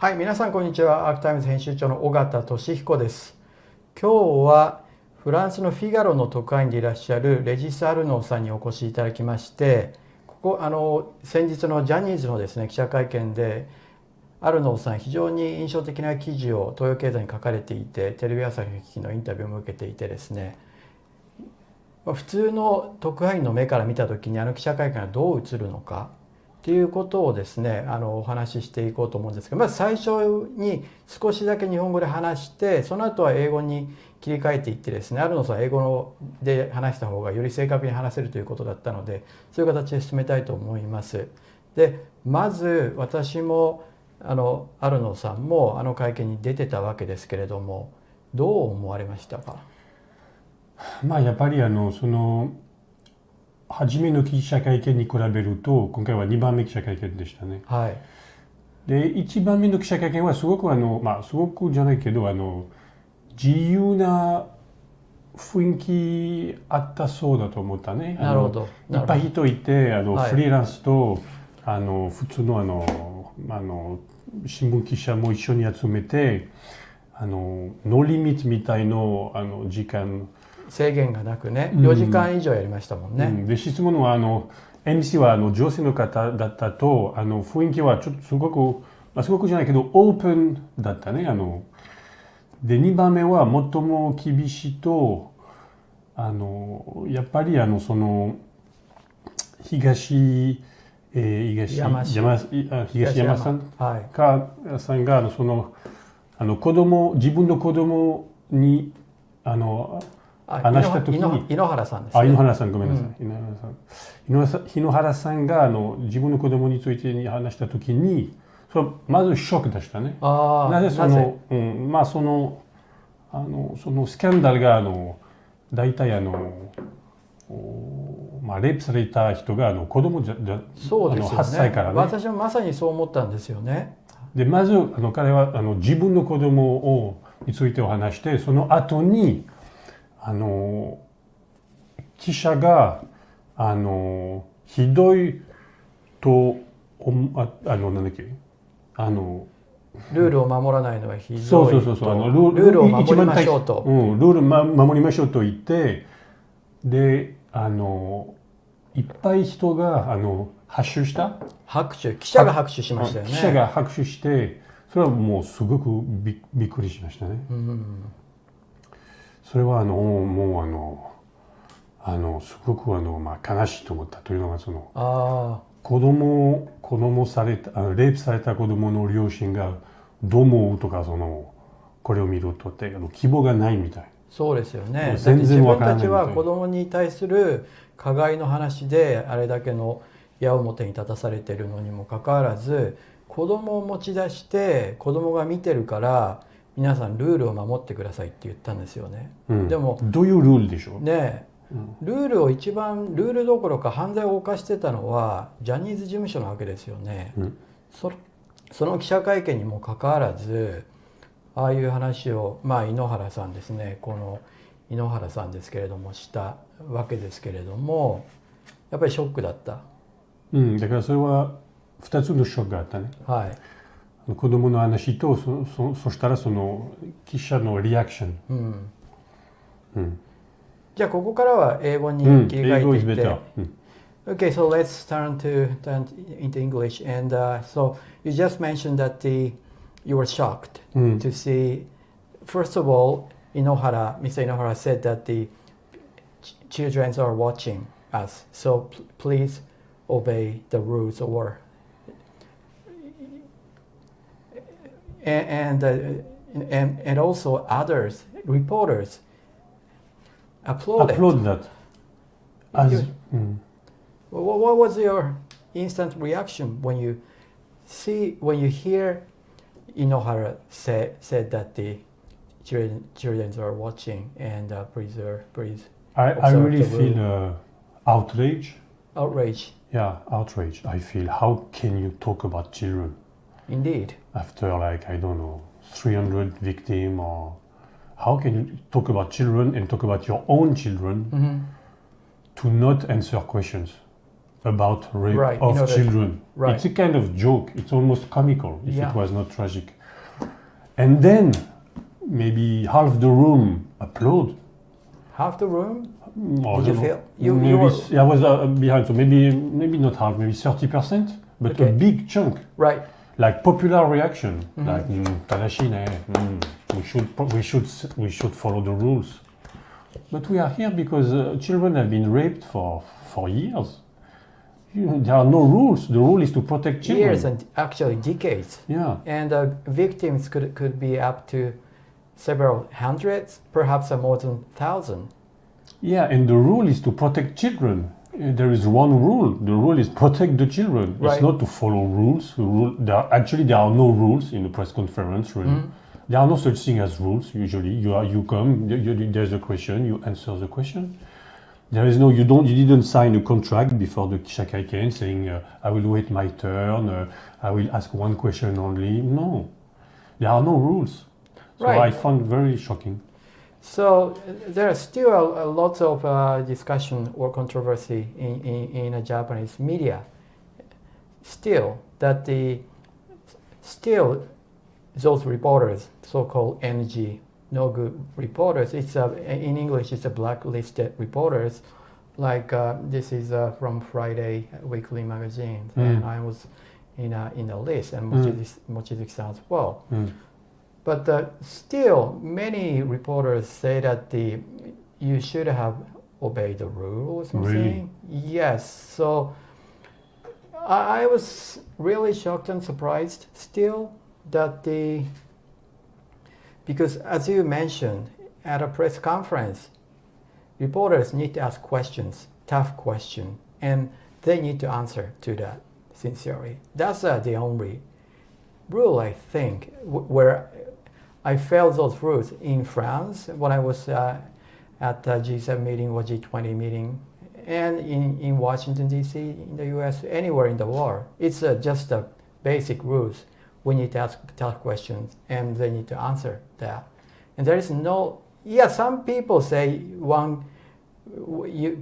はい、皆さんこんにちは。アークタイムズ編集長の尾形俊彦です。今日はフランスのフィガロの特派員でいらっしゃるレジス・アルノーさんにお越しいただきまして、先日のジャニーズのですね記者会見でアルノーさん非常に印象的な記事を東洋経済に書かれていて、テレビ朝日のインタビューも受けていてですね、普通の特派員の目から見た時に記者会見がどう映るのかっていうことをですねお話ししていこうと思うんですけど、まず最初に少しだけ日本語で話して、その後は英語に切り替えていってですね、アルノさん英語で話した方がより正確に話せるということだったので、そういう形で進めたいと思います。でまず私もアルノさんも会見に出てたわけですけれども、どう思われましたか？やっぱり初めの記者会見に比べると今回は2番目記者会見でしたね。はい。で1番目の記者会見はすごくすごくじゃないけど自由な雰囲気あったそうだと思ったね。なるほど。いっぱい人いてはい、フリーランスと普通の新聞記者も一緒に集めてノーリミットみたいの時間制限がなくね、4時間以上やりましたもんね。で質問はMC は女性の方だったと雰囲気はちょっとすごくじゃないけどオープンだったね。で2番目は最も厳しいとやっぱり東山さんが自分の子供に話した時に井ノ原さんですね。井ノ原さんごめんなさい。井ノ原さんが自分の子供について話した時にまずショックでしたね。なぜそのスキャンダルが大体レイプされた人が子供そうですよね。8歳からね。私もまさにそう思ったんですよね。でまず彼は自分の子供について話して、その後に記者がひどいとなんだっけルールを守らないのはひどいと、ルールを守りましょうと、ルール守りましょうと言って、でいっぱい人が拍手した。記者が拍手しましたよね。記者が拍手して、それはもうすごくびっくりしましたね。それはすごく悲しいと思ったというのがレイプされた子供の両親がどう思うとかこれを見るとって希望がないみたい。そうですよね。だって自分たちは子供に対する加害の話であれだけの矢面に立たされているのにもかかわらず、子供を持ち出して子供が見てるから皆さんルールを守ってくださいって言ったんですよね。でもどういうルールでしょうね。ルールをルールどころか犯罪を犯してたのはジャニーズ事務所なわけですよね。その記者会見にもかかわらずああいう話を井ノ原さんですね、この井ノ原さんですけれどもしたわけですけれども、やっぱりショックだった。だからそれは2つのショックがあったね。はい。子供の話とそしたら記者のリアクション。じゃあここからは英語に切り替えていって。Okay, so let's turn into English. And so you just mentioned that you were shocked to see. First of all, Mr. Inohara said that the children are watching us. So please obey the rules, and also others, reporters. Applaud that. What was your instant reaction when you hear Inohara said that the children are watching and please I really feel outrage. Outrage. Yeah, outrage. I feel, how can you talk about children? Indeed. After 300 victims, or how can you talk about children and talk about your own children to not answer questions? about rape Right, of children. Right. It's a kind of joke. It's almost comical if it was not tragic. And then maybe half the room applaud. Half the room? Did you feel? I was behind, so maybe not half, maybe 30%, but a big chunk. Right. Like popular reaction, like Tadashine, we should follow the rules. But we are here because children have been raped for years. There are no rules. The rule is to protect children. Years and actually decades. Yeah. And victims could be up to several hundreds, perhaps more than 1,000. Yeah, and the rule is to protect children. There is one rule. The rule is protect the children. Right. It's not to follow rules. There are no rules in the press conference. Really, there are no such thing as rules. Usually, you come. There's a question. You answer the question. There is no. You didn't sign a contract before the Kisha Kaiken saying I will wait my turn. I will ask one question only. No, there are no rules. So I found very shocking. So there are still a lot of discussion or controversy in Japanese media. Still, those reporters, so-called NG, no good reporters. It's in English, it's a blacklisted reporters. Like this is from Friday Weekly Magazine, and I was in the list, and Mochizuki-san as well. But still, many reporters say that you should have obeyed the rules. Really? Yes. So I was really shocked and surprised still that because as you mentioned at a press conference, reporters need to ask questions, tough questions, and they need to answer to that sincerely. That's the only rule, I think, where I felt those rules in France when I was at the G7 meeting or G20 meeting, and in Washington, D.C., in the U.S., anywhere in the world. It's just the basic rules. We need to ask tough questions, and they need to answer that. And there is some people say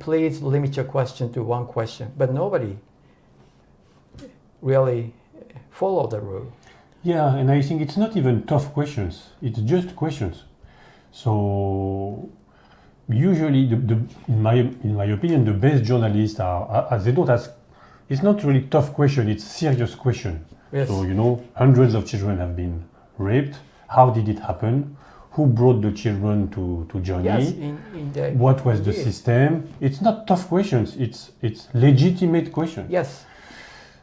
please limit your question to one question, but nobody really follow the rule. Yeah, and I think it's not even tough questions. It's just questions. So usually, in my opinion, the best journalists are they don't ask. It's not really tough question. It's serious question. Yes. So hundreds of children have been raped. How did it happen? Who brought the children to Johnny? Yes, what was the system? It's not tough questions. It's legitimate questions. Yes.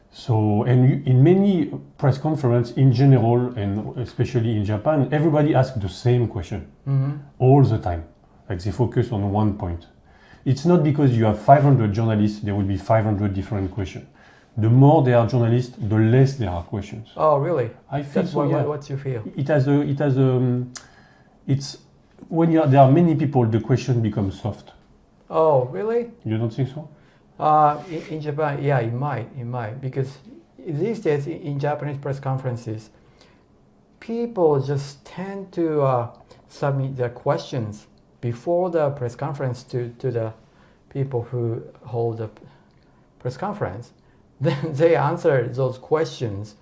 So, and in many press conferences in general, and especially in Japan, everybody asks the same question all the time. Like they focus on one point. It's not because you have 500 journalists, there will be 500 different questions. The more there are journalists, the less there are questions. Oh, really? I feel That's so. what you feel? It's when there are many people, the question becomes soft. Oh, really? You don't think so? In Japan, yeah, it might, because these days in Japanese press conferences, people just tend to submit their questions before the press conference to the people who hold the press conference. Then they answer those questions,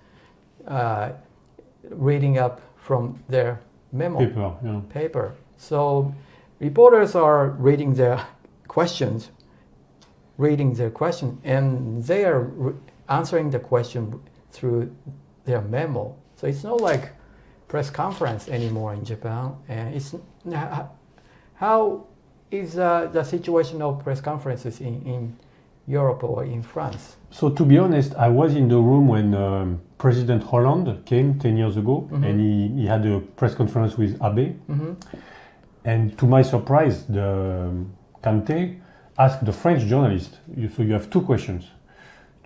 reading up from their memo paper. So reporters are reading their questions, and they are answering the question through their memo. So it's not like press conference anymore in Japan. And how is the situation of press conferences in Europe or in France? So to be honest, I was in the room when President Hollande came 10 years ago, and he had a press conference with Abe. And to my surprise, the Kante asked the French journalist, so you have two questions.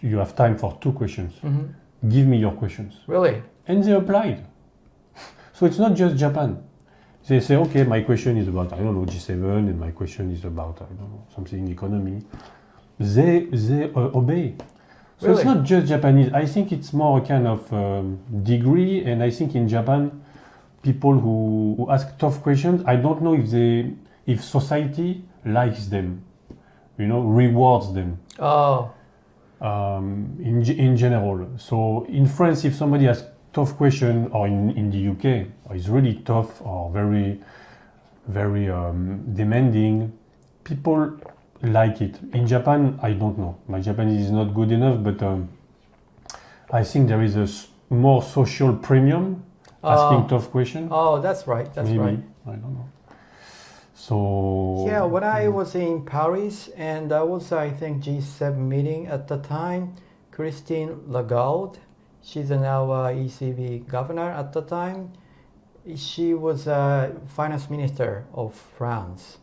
You have time for two questions. Give me your questions. Really? And they applied. So it's not just Japan. They say, okay, my question is about, G7, and my question is about, something economy. They obey. So Really? It's not just Japanese. I think it's more a kind of degree, and I think in Japan, people who ask tough questions, I don't know if society likes them, rewards them. Oh, in general. So in France, if somebody asks tough question, or in the UK, it's really tough or very demanding, people like it. In Japan, I don't know. My Japanese is not good enough, but I think there is a more social premium asking tough questions. Oh, that's right. That's Maybe. right. I don't know. So Yeah, when I was in Paris, and that was, I think, G7 meeting at the time, Christine Lagarde, she's now ECB governor at the time. She was a finance minister of France.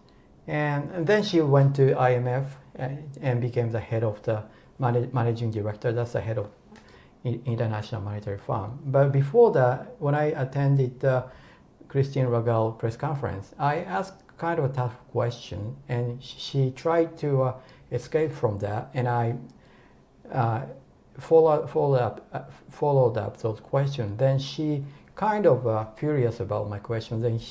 And then she went to IMF and became the head of the managing director. That's the head of International Monetary Fund. But before that, when I attended the Christine Lagarde press conference, I asked kind of a tough question, and she tried to escape from that, and I followed up those questions. Then she kind of furious about my questions, and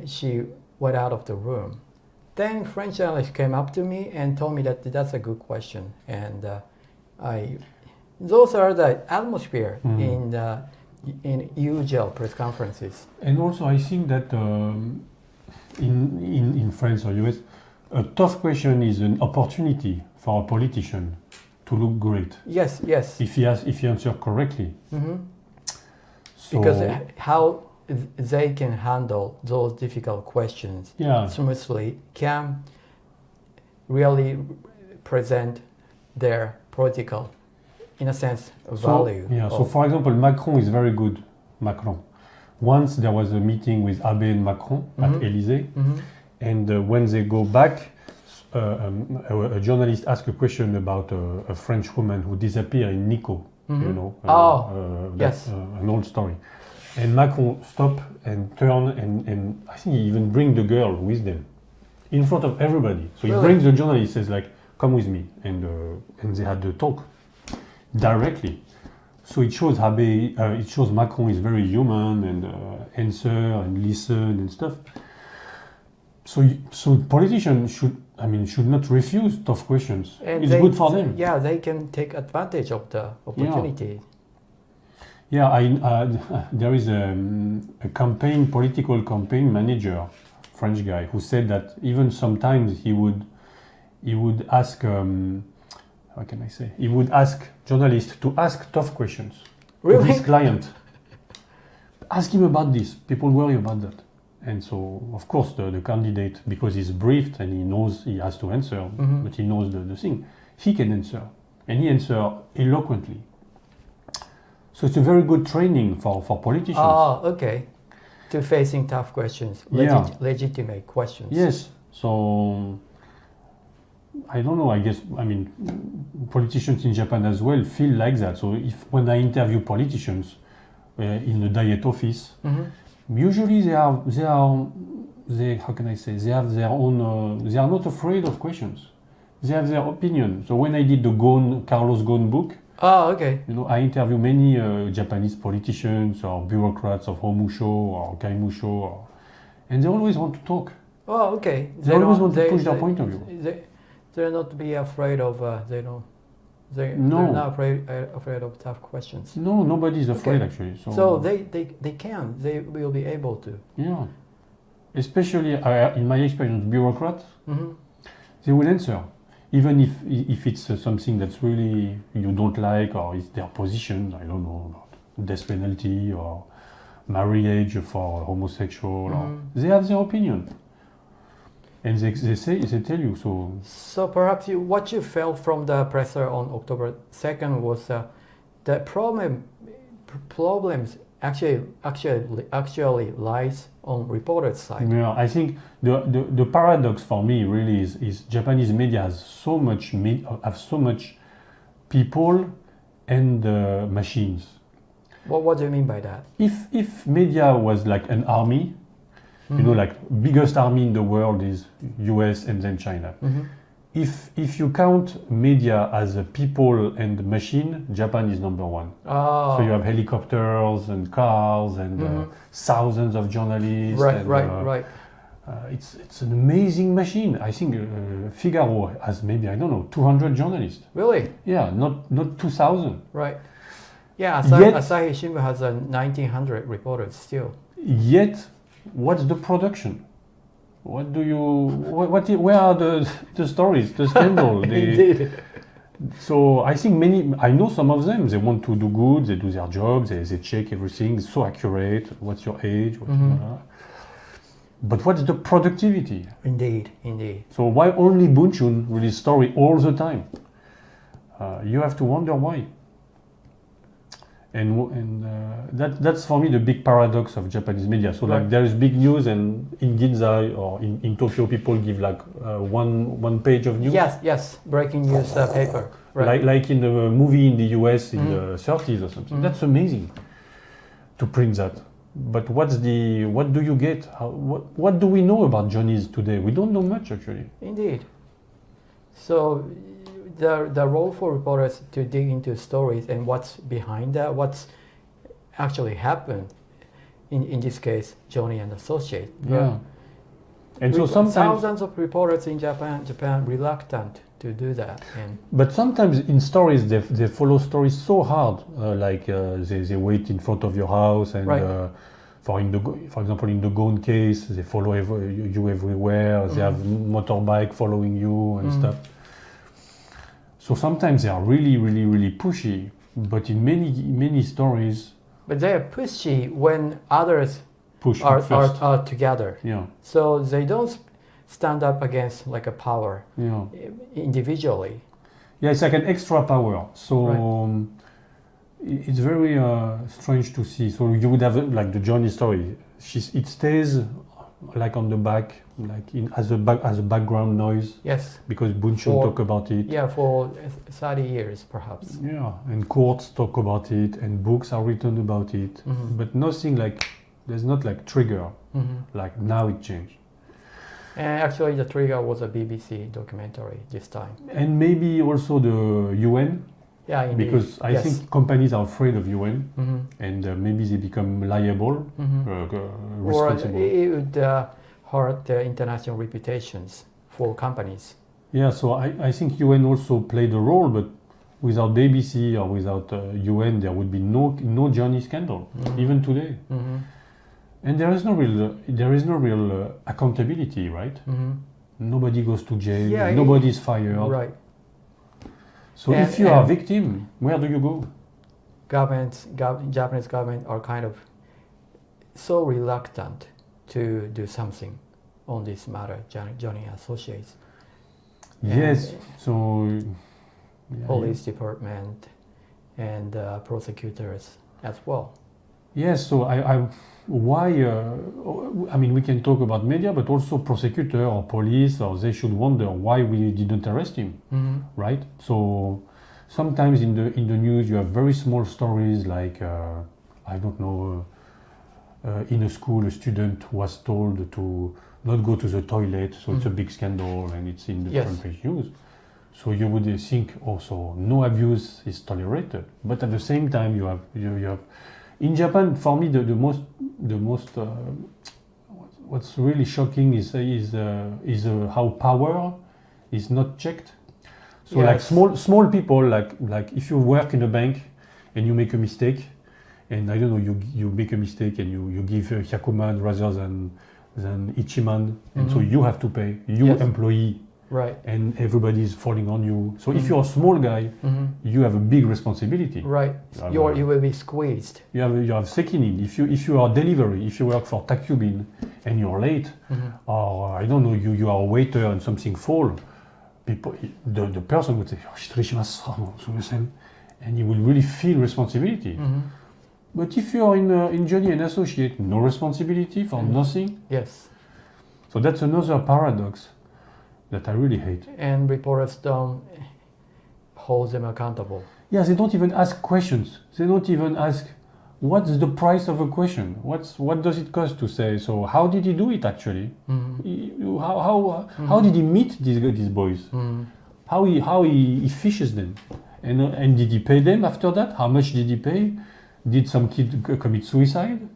she went out of the room. Then French journalist came up to me and told me that that's a good question, and those are the atmosphere in usual press conferences. And also, I think that in France or US, a tough question is an opportunity for a politician to look great. Yes. If he answers correctly. Mm-hmm. So, because how they can handle those difficult questions smoothly can really present their political, in a sense, value. So for example, Macron is very good. Macron. Once there was a meeting with Abe and Macron at Élysée, and when they go back, a journalist asked a question about a French woman who disappeared in Nico. You know, yes, an old story. And Macron stopped and turned, and I think he even bring the girl with them in front of everybody. So he brings the journalist, says like, "Come with me," and they had the talk directly. So it shows Macron is very human and answer and listen and stuff. So politicians should not refuse tough questions. And it's good for them. Yeah, they can take advantage of the opportunity. There is a political campaign manager, French guy, who said that even sometimes he would ask, how can I say? He would ask journalists to ask tough questions to his client. Ask him about this. People worry about that. And so, of course, the candidate, because he's briefed and he knows he has to answer, but he knows the thing, he can answer. And he answers eloquently. So it's a very good training for politicians. Oh, okay. To facing tough questions, legitimate questions. Yes. So, I don't know, politicians in Japan as well feel like that. So when I interview politicians in the Diet office, usually they have their own, they are not afraid of questions. They have their opinion. So when I did the Carlos Ghosn book, I interview many Japanese politicians or bureaucrats of Homusho or Kaimusho, and they always want to talk. Oh, okay. They always want to push their point of view. They're not be afraid of. They're not afraid of tough questions. No, nobody's afraid actually. So they will be able to. Yeah, especially in my experience, bureaucrats, they will answer, even if it's something that's really you don't like, or it's their position. I don't know, death penalty or marriage for homosexual. Or, they have their opinion. And they tell you so. So perhaps what you felt from the presser on October 2nd was the problems actually lies on reporters' side. Yeah, I think the paradox for me really is Japanese media has so much people and machines. What do you mean by that? If media was like an army. You know, like biggest army in the world is US and then China. If you count media as a people and machine, Japan is number one. So you have helicopters and cars and thousands of journalists. Right. It's an amazing machine. I think Figaro has maybe, I don't know, 200 journalists. Really? Yeah, not 2,000. Right. Yeah, Yet- Asahi Shimbun has 1,900 reporters still. Yet, what's the production? What do you? Where are the stories, the scandal? Indeed. So I think I know some of them. They want to do good. They do their job. They check everything. It's so accurate. What's your age? But what's the productivity? Indeed. So why only Bunchun release story all the time? You have to wonder why. And that's for me the big paradox of Japanese media. So like there is big news, and in Ginza or in Tokyo, people give like one page of news. Yes. Breaking news paper. Right. Like in the movie in the US in the 30s or something. That's amazing to print that. But what do you get? What do we know about Johnny's today? We don't know much actually. Indeed. So the role for reporters to dig into stories and what's behind that, what's actually happened. In this case, Johnny and Associate. Yeah. And so sometimes thousands of reporters in Japan reluctant to do that. But sometimes in stories they follow stories so hard, they wait in front of your house and. Right. For example, in the Gone case, they follow you everywhere. They have motorbike following you and stuff. So sometimes they are really, really, really pushy. But in many stories, but they are pushy when others push are together. Yeah. So they don't stand up against like a power individually. Yeah, it's like an extra power. So. It's very strange to see. So you would have like the Johnny story. It stays like on the back, like as a background noise. Yes. Because Bunchun talk about it. Yeah, for 30 years perhaps. Yeah, and courts talk about it, and books are written about it. But nothing like there's not like trigger. Like now it changed. And actually, the trigger was a BBC documentary this time. And maybe also the UN. Yeah, indeed. Because I think companies are afraid of UN, and maybe they become liable, responsible. Or it would hurt their international reputations for companies. Yeah, so I think UN also played a role, but without BBC or without UN, there would be no Johnny scandal, even today. And there is no real accountability, right? Nobody goes to jail. Yeah, nobody is fired. Right. So if you are a victim, where do you go? Japanese government are kind of so reluctant to do something on this matter, Johnny Associates. Yes, so... Police department and prosecutors as well. Yes, so why, I mean, we can talk about media, but also prosecutor or police, or they should wonder why we didn't arrest him, right? So sometimes in the news you have very small stories like, I don't know, in a school a student was told to not go to the toilet, so it's a big scandal and it's in the front page news. So you would think also no abuse is tolerated, but at the same time you have in Japan, for me, the most what's really shocking is how power is not checked. So like small people, like if you work in a bank and you make a mistake, and I don't know, you make a mistake and you give Hyakuman rather than Ichiman, and so you have to pay, employee. Right. And everybody is falling on you. So if you're a small guy, you have a big responsibility. Right. You will be squeezed. You have sekinin. If you are delivery, if you work for Takubin and you're late, or I don't know, you are a waiter and something fall, the person would say, and you will really feel responsibility. But if you are in Johnny and Associate, no responsibility for nothing. Yes. So that's another paradox that I really hate. And reporters don't hold them accountable. Yeah, they don't even ask questions. They don't even ask, what's the price of a question? What does it cost to say? So how did he do it actually? How did he meet these boys? How he fishes them? And did he pay them after that? How much did he pay? Did some kid commit suicide?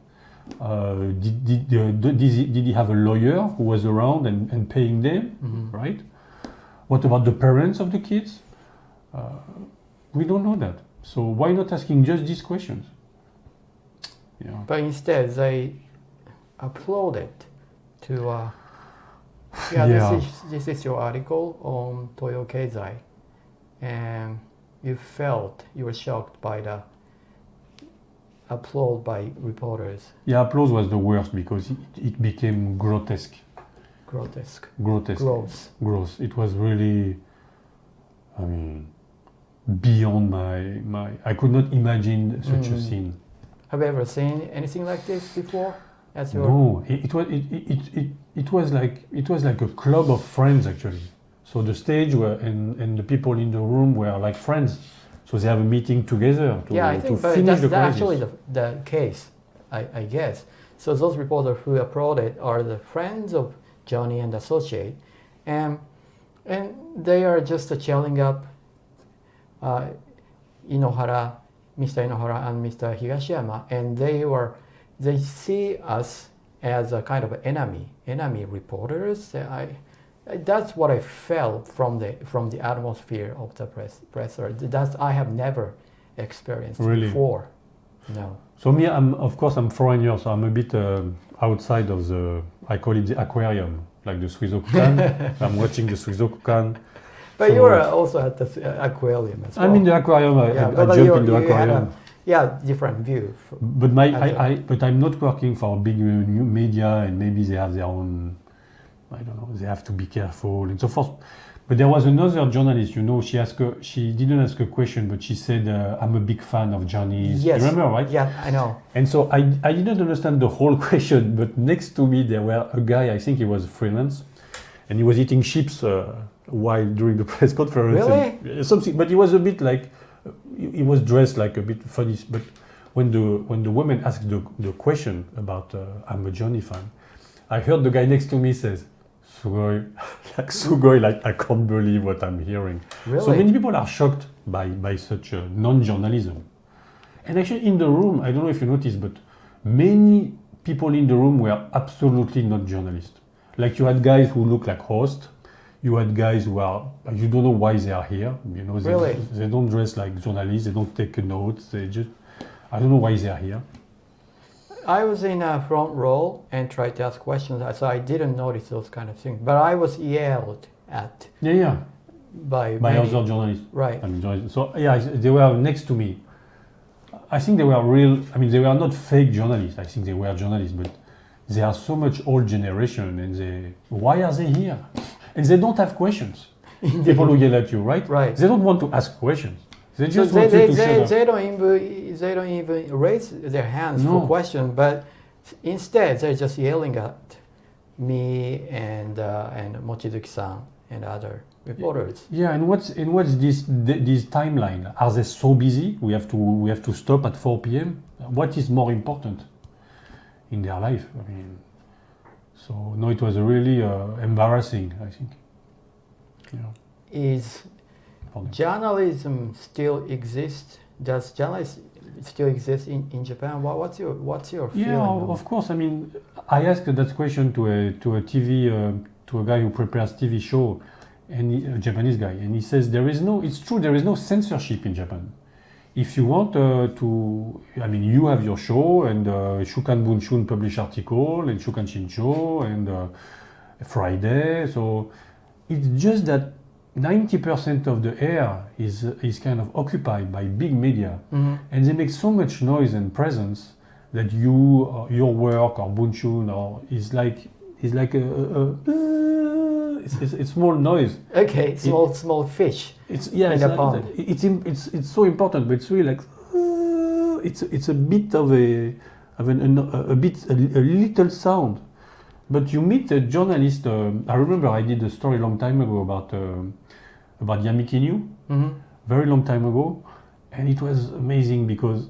Did he have a lawyer who was around and paying them, right? What about the parents of the kids? We don't know that. So why not asking just these questions? Yeah. But instead, they uploaded to. This is your article on Toyo Keizai, and you were shocked by the upload by reporters. Yeah, applause was the worst because it became grotesque. Gross. It was really, I mean, beyond my. I could not imagine such a scene. Have you ever seen anything like this before? No, it was like a club of friends actually. So the stage and the people in the room were like friends. So they have a meeting together to I think finish the crisis. That's actually the case, I guess. So those reporters who applauded are the friends of Johnny and associate, and they are just cheering up Inohara, Mr. Inohara and Mr. Higashiyama, and they see us as a kind of enemy reporters. That's what I felt from the atmosphere of the press. That I have never experienced before. No. So me, I'm foreigner, so I'm a bit outside of the, I call it the aquarium, like the Suizokukan. I'm watching the Suizokukan. But so, you were also at the aquarium as well. I'm in the aquarium. I jump in the aquarium. Different view. But but I'm not working for a big new media, and maybe they have their own. I don't know. They have to be careful and so forth. But there was another journalist. She didn't ask a question, but she said, "I'm a big fan of Johnny's." Yes. You remember, right? Yeah, I know. And so I didn't understand the whole question. But next to me there were a guy. I think he was freelance, and he was eating chips while during the press conference. Really? Something. But he was a bit like. He was dressed like a bit funny, but when the woman asked the question about I'm a Johnny fan, I heard the guy next to me says, "Sugoi, like I can't believe what I'm hearing." Really? So many people are shocked by such non-journalism. And actually in the room, I don't know if you noticed, but many people in the room were absolutely not journalists. Like you had guys who look like hosts. You had guys who you don't know why they are here. They don't dress like journalists. They don't take notes. I don't know why they are here. I was in a front row and tried to ask questions, so I didn't notice those kind of things. But I was yelled at. By other journalists. Right. So they were next to me. I think they were real. I mean, they were not fake journalists. I think they were journalists, but they are so much old generation, and why are they here? And they don't have questions. People who yell at you, right? Right. They don't want to ask questions. They just want you to shut up. They don't even raise their hands for questions, but instead they're just yelling at me and Mochizuki-san and other reporters. Yeah, and what's this timeline? Are they so busy? We have to stop at 4 p.m. What is more important in their life? I mean. So no, it was really embarrassing, I think. Is journalism still exist? Does journalism still exist in Japan? What's your feeling? Yeah, of course. I mean, I asked that question to a guy who prepares TV show, and a Japanese guy, and he says it's true, there is no censorship in Japan. If you want you have your show, and Shukan Bunshun publish article, and Shukan Shincho, and Friday. So it's just that 90% of the air is kind of occupied by big media, and they make so much noise and presence that your work or Bunshun is like it's small noise. Okay, small fish. It's in the pond. It's so important, but it's really like it's a bit of a little sound. But you meet a journalist. I remember I did a story a long time ago about Yamikinyu, very long time ago, and it was amazing because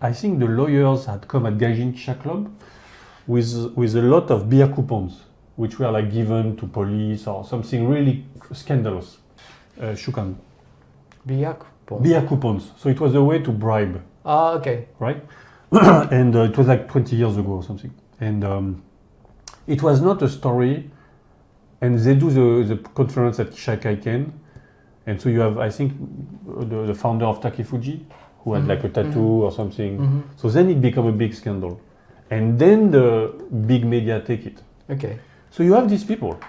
I think the lawyers had come at Gaijin Kisha Club with a lot of beer coupons, which were like given to police or something really scandalous. Shukan. Beer coupons. Beer coupons. So it was a way to bribe. Ah, okay. Right? and it was like 20 years ago or something. And it was not a story. And they do the conference at Kisha Kaiken. And so you have, I think, the founder of Takefuji, who had like a tattoo or something. So then it became a big scandal. And then the big media take it. Okay. So you have these people.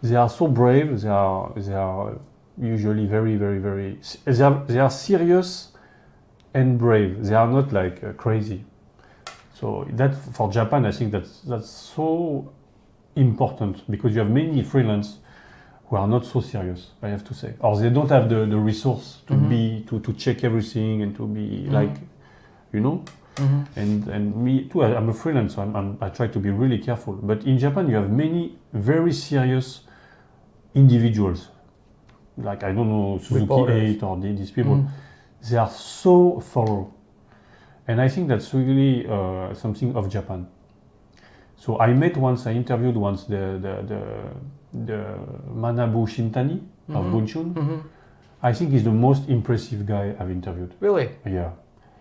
They are so brave. They are usually very, very, very. They are serious and brave. They are not like crazy. So that for Japan, I think that's so important because you have many freelance who are not so serious, I have to say, or they don't have the resource to be to check everything and to be like, you know. And me too. I'm a freelancer. So I try to be really careful. But in Japan, you have many very serious individuals, like I don't know Suzuki Reporters. 8 or these people. They are so thorough, and I think that's really something of Japan. So I interviewed once the Manabu Shintani of Bunshun. I think he's the most impressive guy I've interviewed. Really? Yeah.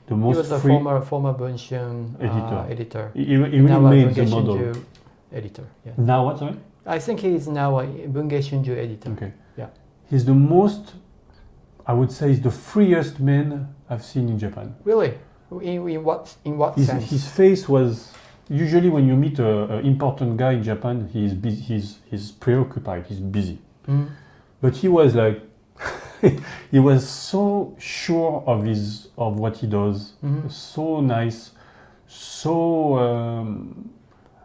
The He most was a former Bunshun editor. He really Now made a the Bunge model. Shinju editor. Yeah. Now what, sorry? I think he is now a Bunge Shinju editor. Okay. Yeah. He's the most, I would say, he's the freest man I've seen in Japan. Really? In what sense? His face was, usually when you meet an important guy in Japan, he's busy, he's preoccupied, he's busy. But he was like, he was so sure of what he does, so nice, so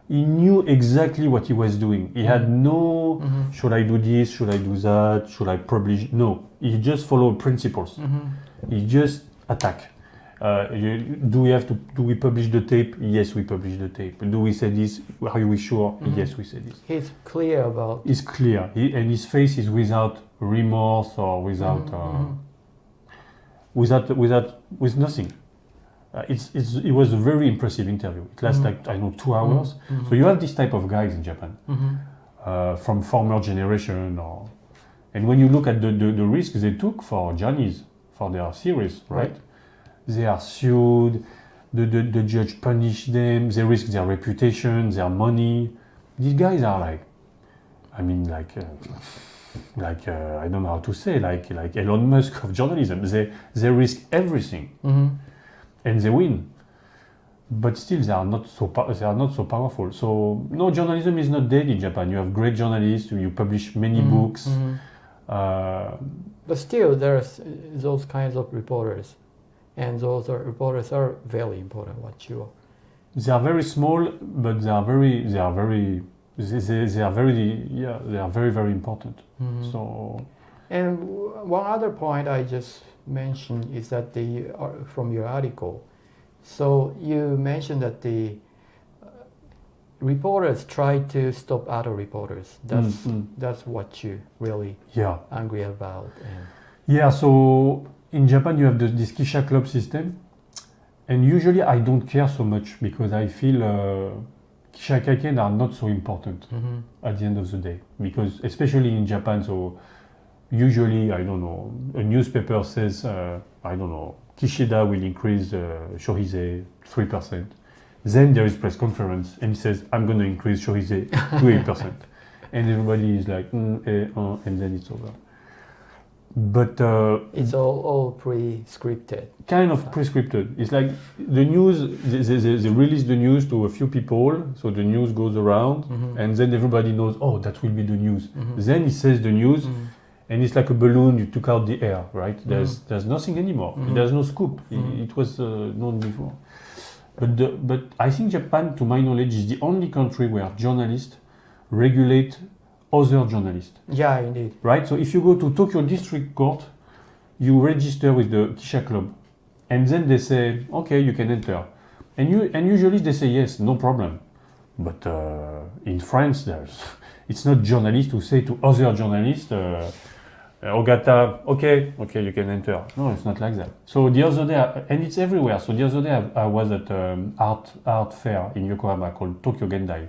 he knew exactly what he was doing. He had no, should I do this, should I do that, should I publish? No, he just followed principles. He just attack. Do we publish the tape? Yes, we publish the tape. Do we say this? Are we sure? Yes, we say this. He's clear about. He's clear, and his face is without remorse or without with nothing. It was a very impressive interview. It lasted like, I don't know, 2 hours. So you have this type of guys in Japan from former generation, and when you look at the risks they took for Johnny's, for their series, right? They are sued, the judge punished them, they risk their reputation, their money. These guys are like, I mean, like I don't know how to say, like Elon Musk of journalism. They risk everything, and they win. But still, they are not so powerful. So no, journalism is not dead in Japan. You have great journalists. You publish many books. But still, there's those kinds of reporters, and those reporters are very important. They are very small, but they are very, very important. So. And one other point I just mentioned is that from your article, so you mentioned that the reporters try to stop other reporters. That's what you really angry about. Yeah. So in Japan, you have this Kisha Club system, and usually I don't care so much because I feel Kisha Kaiken are not so important at the end of the day, because especially in Japan, so usually, I don't know, a newspaper says, I don't know, Kishida will increase Shohei 3%. Then there is press conference and he says, I'm going to increase Shohei to 8%. And everybody is like, and then it's over. But it's all pre-scripted. Kind of pre-scripted. It's like the news, they release the news to a few people, so the news goes around, and then everybody knows, oh, that will be the news. Then he says the news, and it's like a balloon you took out the air, right? There's nothing anymore. There's no scoop. It was known before. But I think Japan, to my knowledge, is the only country where journalists regulate other journalists. Yeah, indeed. Right? So if you go to Tokyo District Court, you register with the Kisha Club, and then they say, okay, you can enter. And usually they say yes, no problem. But in France, it's not journalists who say to other journalists, Ogata, okay, you can enter. No, it's not like that. So the other day, and it's everywhere. So the other day I was at art fair in Yokohama called Tokyo Gendai.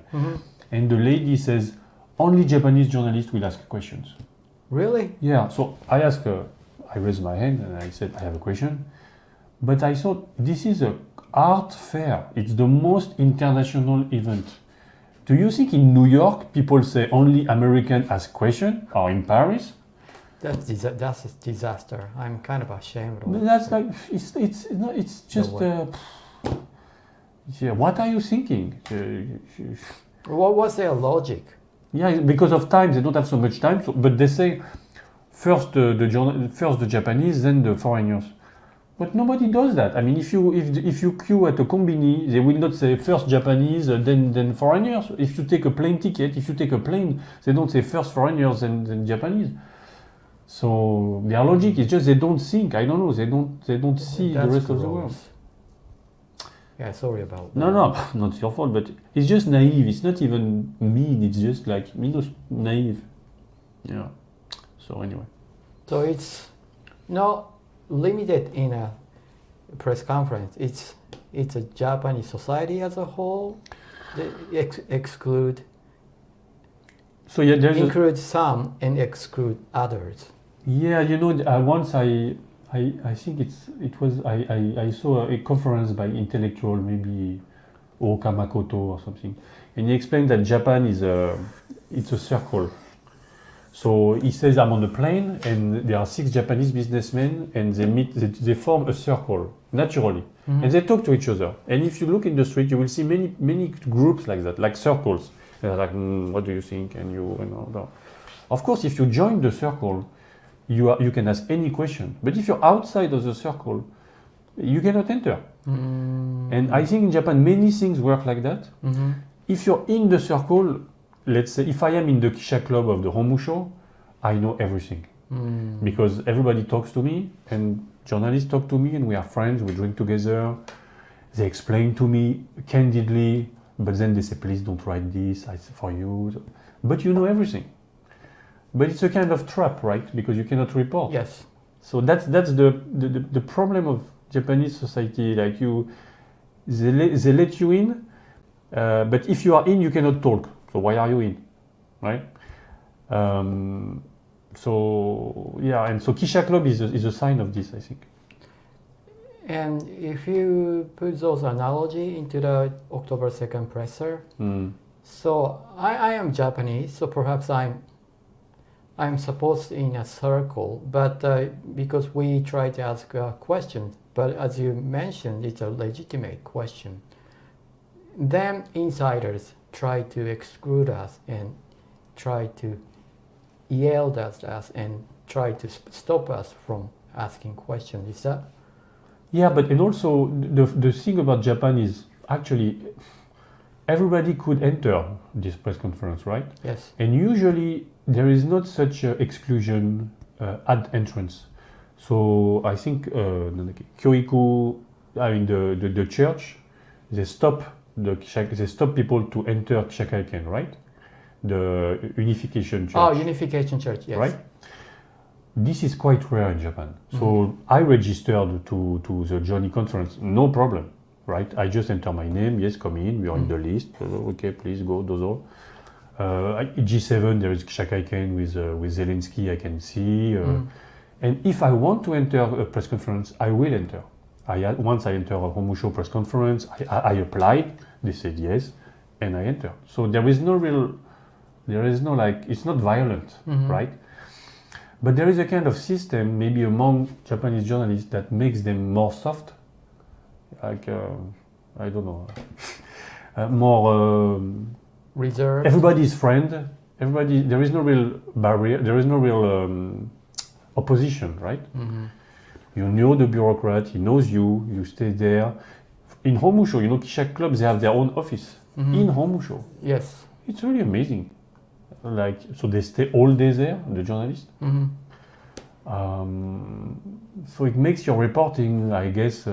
And the lady says, only Japanese journalists will ask questions. Really? Yeah. So I asked her, I raised my hand and I said, I have a question. But I thought this is a art fair. It's the most international event. Do you think in New York people say only American ask question, or in Paris? That's a disaster. I'm kind of ashamed of But it. that's like it's just. Yeah, what are you thinking? What was their logic? Yeah, because of time, they don't have so much time. But they say first the Japanese, then the foreigners. But nobody does that. I mean, if you queue at a combini, they will not say first Japanese, then foreigners. If you take a plane ticket, if you take a plane, they don't say first foreigners, then Japanese. So their logic is just they don't think. I don't know. They don't see the rest of the world. Yeah, sorry about that. No, not your fault. But it's just naive. It's not even mean. It's just like naive. Yeah. So anyway. So it's not limited in a press conference. It's a Japanese society as a whole. They exclude. So yeah, include some and exclude others. Yeah, once I think I saw a conference by intellectual, maybe Oka Makoto or something, and he explained that Japan it's a circle. So he says I'm on a plane and there are 6 Japanese businessmen and they form a circle naturally, and they talk to each other. And if you look in the street, you will see many groups like that, like circles. They're like, what do you think? And of course, if you join the circle, you can ask any question. But if you're outside of the circle, you cannot enter. And I think in Japan, many things work like that. If you're in the circle, let's say, if I am in the Kisha Club of the Homusho, I know everything. Because everybody talks to me, and journalists talk to me, and we are friends, we drink together. They explain to me candidly, but then they say, please don't write this, it's for you. But you know everything. But it's a kind of trap, right? Because you cannot report. Yes. So that's the problem of Japanese society. Like they let you in, but if you are in, you cannot talk. So why are you in, right? So yeah, and so Kisha Club is a sign of this, I think. And if you put those analogy into the October 2nd presser, so I am Japanese, so perhaps I'm supposed in a circle, but because we try to ask a question, but as you mentioned, it's a legitimate question. Then insiders try to exclude us and try to yell at us and try to stop us from asking questions. Is that? Yeah, but and also the thing about Japan is actually everybody could enter this press conference, right? Yes. And usually there is not such exclusion at entrance. So I think Kyoiku, I mean the church, they stop people to enter Kishakaiken, right? The Unification Church. Oh, Unification Church, yes. Right? This is quite rare in Japan. So I registered to the Johnny conference, no problem, right? I just enter my name, yes, come in, we are in the list, okay, please go, dozo. G7, there is Kishakaiken with Zelensky, I can see. And if I want to enter a press conference, I will enter. Once I enter a Homusho press conference, I applied, they said yes, and I enter. So there is no like, it's not violent, right? But there is a kind of system, maybe among Japanese journalists, that makes them more soft, like, I don't know, more reserved. Everybody is friend. There is no real barrier. There is no real opposition, right? You know the bureaucrat. He knows you. You stay there. In Homusho, Kisha Club, they have their own office in Homusho. Yes. It's really amazing. Like, so they stay all day there, the journalists. So it makes your reporting, I guess,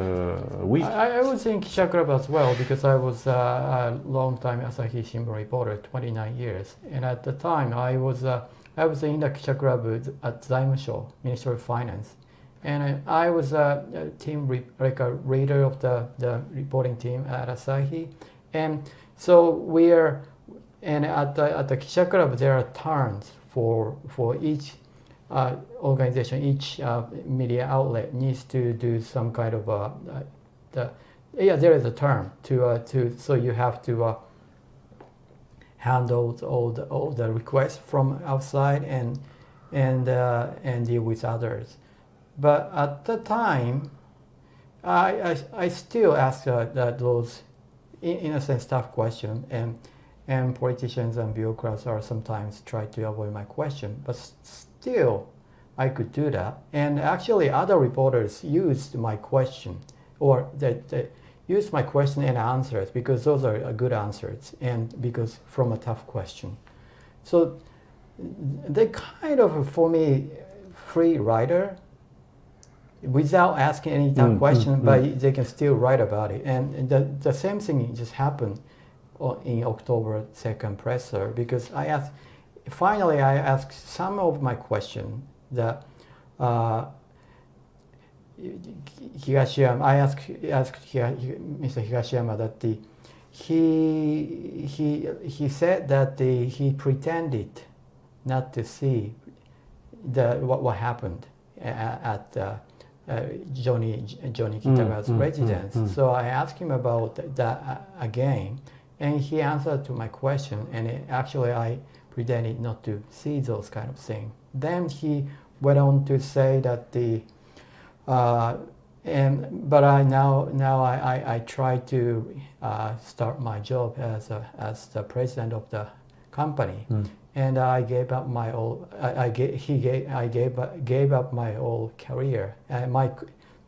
weak. I was in Kisha Club as well because I was a long time Asahi Shimbun reporter, 29 years. And at the time, I was in the Kisha Club at Zaimusho, Ministry of Finance. And I was a reader of the reporting team at Asahi. And so and at the Kisha Club, there are turns for each organization, each media outlet needs to do some kind of there is a term so you have to handle all the requests from outside and deal with others. But at the time, I still ask those in a sense tough questions, and politicians and bureaucrats are sometimes try to avoid my question, but still I could do that. And actually other reporters used my question, or they used my question and answers, because those are good answers, and because from a tough question. So they kind of, for me, free writer without asking any tough question, but they can still write about it. And the same thing just happened in October 2nd presser, because finally I asked some of my question that Higashiyama, I asked Mr. Higashiyama that he said that he pretended not to see what happened at Johnny Kitagawa's residence. So I asked him about that again, and he answered to my question, and actually I pretended not to see those kind of things. Then he went on to say that but I try to start my job as the president of the company, and I gave up my whole. I gave up my whole career. My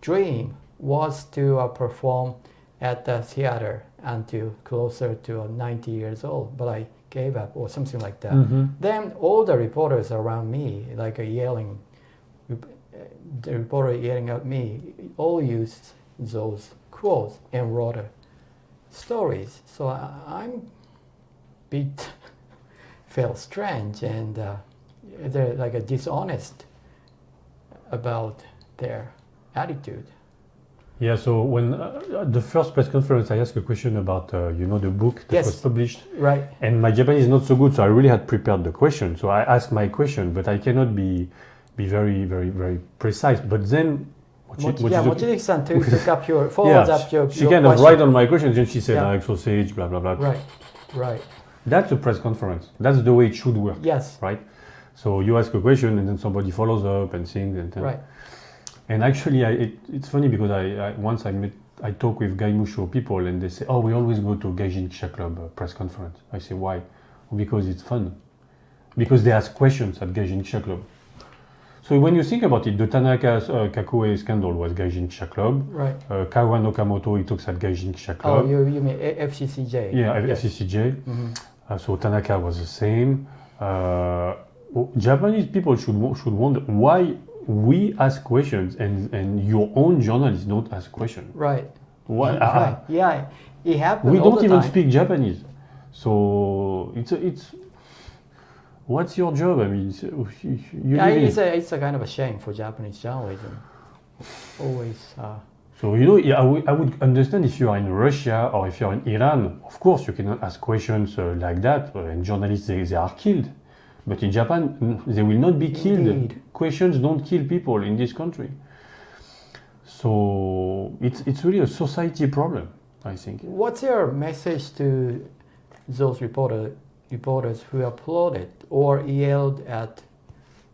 dream was to perform at the theater until closer to 90 years old, but I gave up, or something like that. Then all the reporters around me, like yelling. The reporter yelling at me, all used those quotes and wrote stories. So I'm bit felt strange, and they're like a dishonest about their attitude. Yeah, so when the first press conference, I asked a question about the book that was published, right? And my Japanese is not so good, so I really had prepared the question. So I asked my question, but I cannot be very, very, very precise. But then, Mochizuki-san took up your she kind of write on my question, and she said like sausage, blah blah blah. Right. That's a press conference. That's the way it should work. Yes. Right. So you ask a question, and then somebody follows up and sings, and then, right. And actually, it's funny because once I talk with Gaimusho people, and they say, "Oh, we always go to Gaijin Kisha Club press conference." I say, "Why?" Because it's fun. Because they ask questions at Gaijin Kisha Club. So when you think about it, the Tanaka Kakue scandal was Gaijin Kisha Club. Right. Kawa Okamoto, he talks at Gaijin Kisha Club. Oh, you mean FCCJ? Yeah, yes. FCCJ. So Tanaka was the same. Japanese people should wonder why we ask questions and your own journalists don't ask questions. Right. Why? Right. Yeah, it happens. We all don't the even time. speak Japanese, so it's. What's your job? I mean, it's a kind of a shame for Japanese journalism. Always. So I would understand if you are in Russia or if you're in Iran. Of course, you cannot ask questions like that, and journalists they are killed. But in Japan, they will not be killed. Indeed. Questions don't kill people in this country. So it's really a society problem, I think. What's your message to those reporters who applauded or yelled at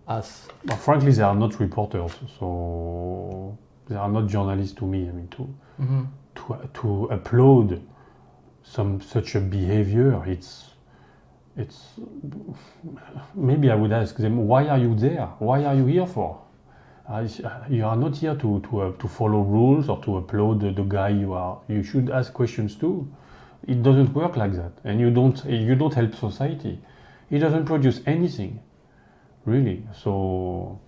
us? Well, frankly, they are not reporters, so they are not journalists to me. I mean, to applaud such a behavior, it's maybe I would ask them, why are you there? Why are you here for? You are not here to follow rules or to applaud the guy you are. You should ask questions too. It doesn't work like that, and you don't help society. It doesn't produce anything, really. So,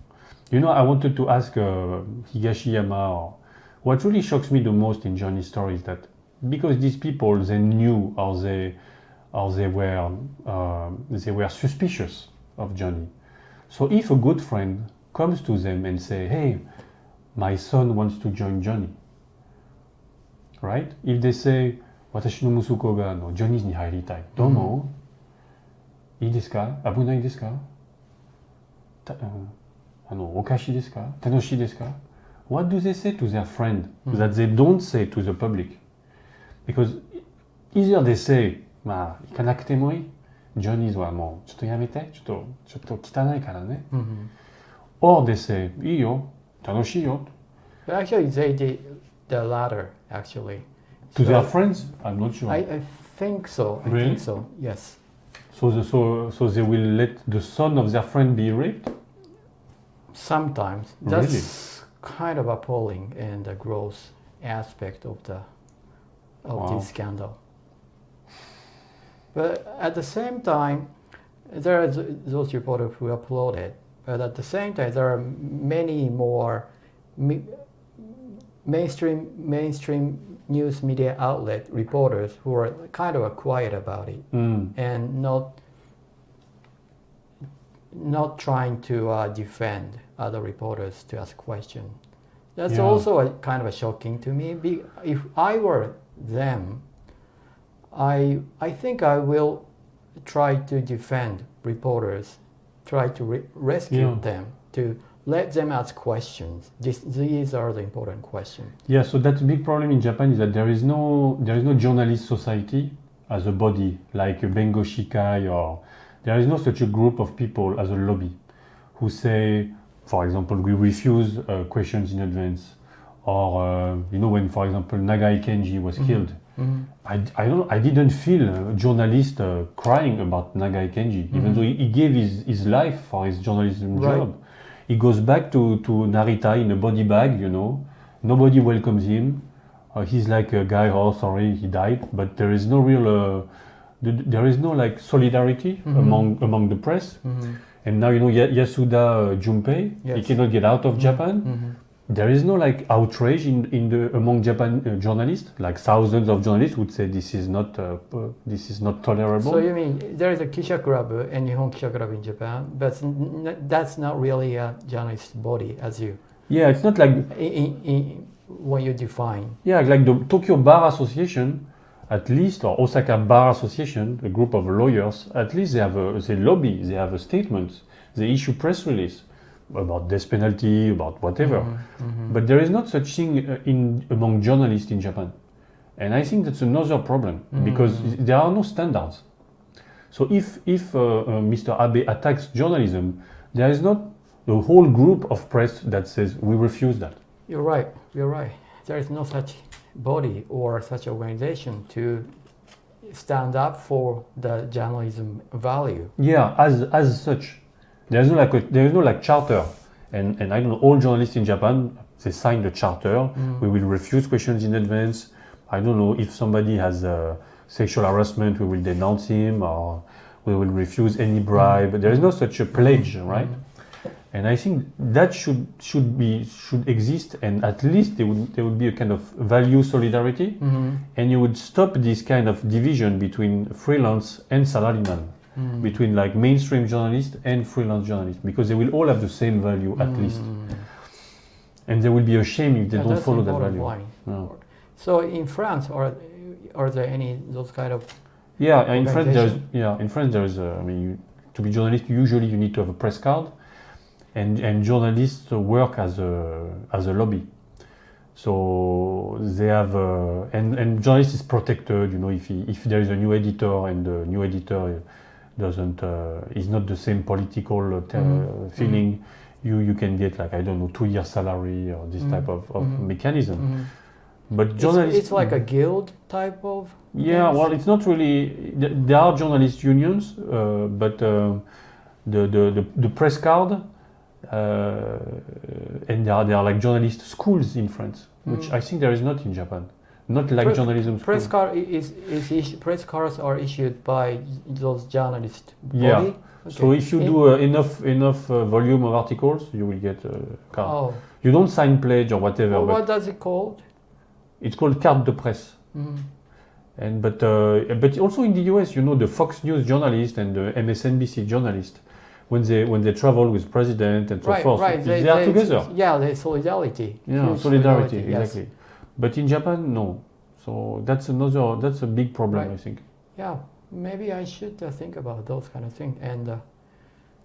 I wanted to ask Higashiyama. What really shocks me the most in Johnny's story is that because these people they knew or they were suspicious of Johnny. So if a good friend comes to them and say, "Hey, my son wants to join Johnny," right? If they say, "Watashi no musuko ga Johnny ni hairitai," domo, ii desu ka? Abunai desu ka? おかしいですか？楽しいですか？ What do they say to their friend that they don't say to the public? Because either they say, まあ、行かなくてもいい。ジョニーズはもう、ちょっとやめて。ちょっと汚いからね。Or they say, いいよ。楽しいよ。But actually, they did the latter, actually. To their friends? I'm not sure. I think so. I Really? think so, yes. So they will let the son of their friend be raped? Sometimes. Really? That's kind of appalling and a gross aspect of Wow. this scandal. But at the same time, there are those reporters who applauded. But at the same time, there are many more mainstream news media outlet reporters who are kind of quiet about it and not trying to defend other reporters to ask questions. That's also a kind of shocking to me. If I were them, I think I will try to defend reporters, try to rescue them, to let them ask questions. These are the important questions. Yeah, so that's a big problem in Japan is that there is no journalist society as a body like a Bengo Shikai, or there is no such a group of people as a lobby who say, for example, we refuse questions in advance, or when, for example, Nagai Kenji was killed. I didn't feel a journalist crying about Nagai Kenji, even though he gave his life for his journalism job. He goes back to Narita in a body bag, Nobody welcomes him. He's like a guy, oh, sorry, he died. But there is no real, there is no like solidarity among the press. And now, Yasuda Junpei, he cannot get out of Japan. There is no like outrage among Japan journalists. Like thousands of journalists would say this is not tolerable. So you mean there is a Kisha Club and Nihon Kisha Club in Japan, but that's not really a journalist body as you. Yeah, it's not like when you define. Yeah, like the Tokyo Bar Association, at least, or Osaka Bar Association, a group of lawyers. At least they lobby, they have a statement, they issue press release about death penalty, about whatever. But there is not such thing among journalists in Japan. And I think that's another problem, because there are no standards. So if Mr. Abe attacks journalism, there is not a whole group of press that says, we refuse that. You're right. There is no such body or such organization to stand up for the journalism value. Yeah, as such. There is no charter, and I don't know, all journalists in Japan, they signed a charter. We will refuse questions in advance. I don't know if somebody has sexual harassment, we will denounce him, or we will refuse any bribe. There is no such a pledge, right? And I think that should exist, and at least there would be a kind of value solidarity, and you would stop this kind of division between freelance and salaryman. Between like mainstream journalists and freelance journalists, because they will all have the same value at least, and they will be ashamed if they don't follow that value. Yeah. So in France, are there any those kind of? Yeah, in France there's to be journalist usually you need to have a press card, and journalists work as a lobby. So they have and journalist is protected. If there is a new editor and the new editor is not the same political feeling, you can get like, I don't know, 2-year salary or this type of mechanism. But journalists, it's like a guild type of. Yeah, well, it's not really. There are journalist unions, but the press card, and there are like journalist schools in France, which I think there is not in Japan. Not like journalism school. Press cards are issued by those journalist body? Yeah. Okay. So if you do enough volume of articles, you will get a card. Oh. You don't sign pledge or whatever. Well, what does it called? It's called carte de presse. And but also in the US, the Fox News journalist and the MSNBC journalist, when they travel with president and so forth, they are together. Yeah, they solidarity. Yeah, solidarity, exactly. Yes. But in Japan, no. So that's a big problem, I think. Yeah, maybe I should think about those kind of things. And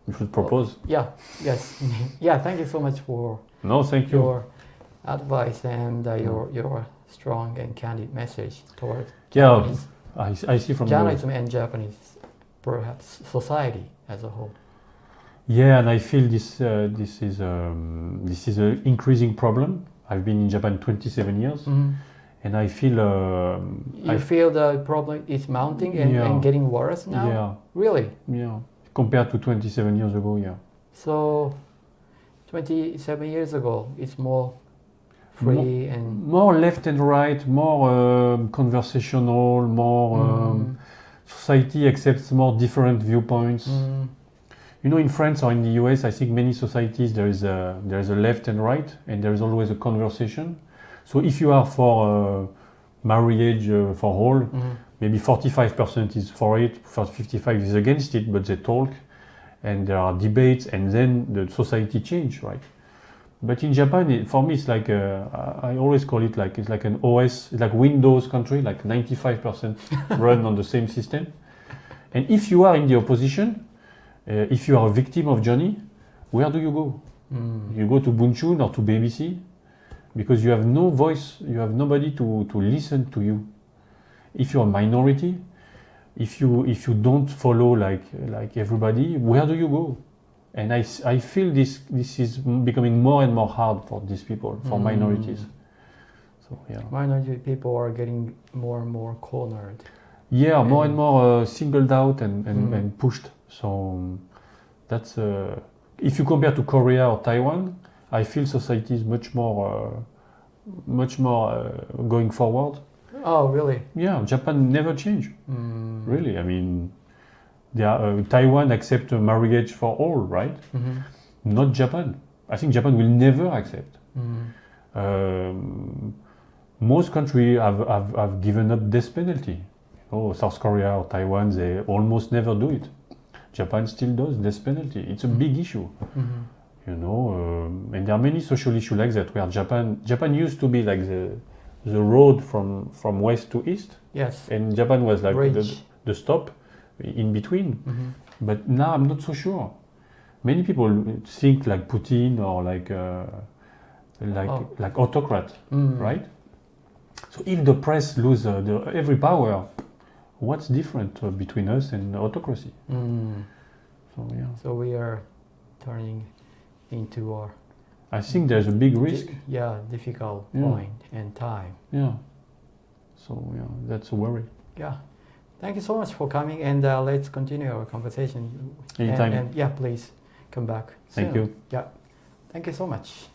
You should propose. Yeah, yes. Yeah, thank you so much for No, thank you. your advice and your strong and candid message toward Yeah, Japanese I see from journalism and Japanese, perhaps society as a whole. Yeah, and I feel this is an increasing problem. I've been in Japan 27 years, and I feel You feel the problem is mounting and getting worse now? Yeah. Really? Yeah, compared to 27 years ago, yeah. So 27 years ago, it's more free and More left and right, more conversational, more society accepts more different viewpoints. You know, in France or in the US, I think many societies there is a left and right, and there is always a conversation. So if you are for marriage for all, maybe 45% is for it, 55% is against it, but they talk, and there are debates, and then the society change, right? But in Japan, for me, it's like I always call it like it's like an OS, it's like Windows country, like 95% run on the same system. And if you are in the opposition, if you are a victim of Johnny, where do you go? You go to Bunchun or to BBC, because you have no voice, you have nobody to listen to you. If you're a minority, if you don't follow like everybody, where do you go? And I feel this is becoming more and more hard for these people, for minorities. So yeah. Minority people are getting more and more cornered. Yeah, more and more singled out and pushed. So that's if you compare to Korea or Taiwan, I feel society is much more going forward. Oh, really? Yeah, Japan never changed. Really, I mean, Taiwan accept marriage for all, right? Not Japan. I think Japan will never accept. Most countries have given up death penalty. South Korea or Taiwan, they almost never do it. Japan still does death penalty. It's a big issue, you know. And there are many social issues like that where Japan used to be like the road from west to east. Yes. And Japan was like the stop in between. But now I'm not so sure. Many people think like Putin or like autocrat, right? So if the press lose every power, what's different between us and autocracy? So yeah. So we are turning into our. I think there's a big risk. Difficult point and time. Yeah. So yeah, that's a worry. Yeah. Thank you so much for coming, and let's continue our conversation. Anytime. And yeah, please come back soon. Thank you. Yeah. Thank you so much.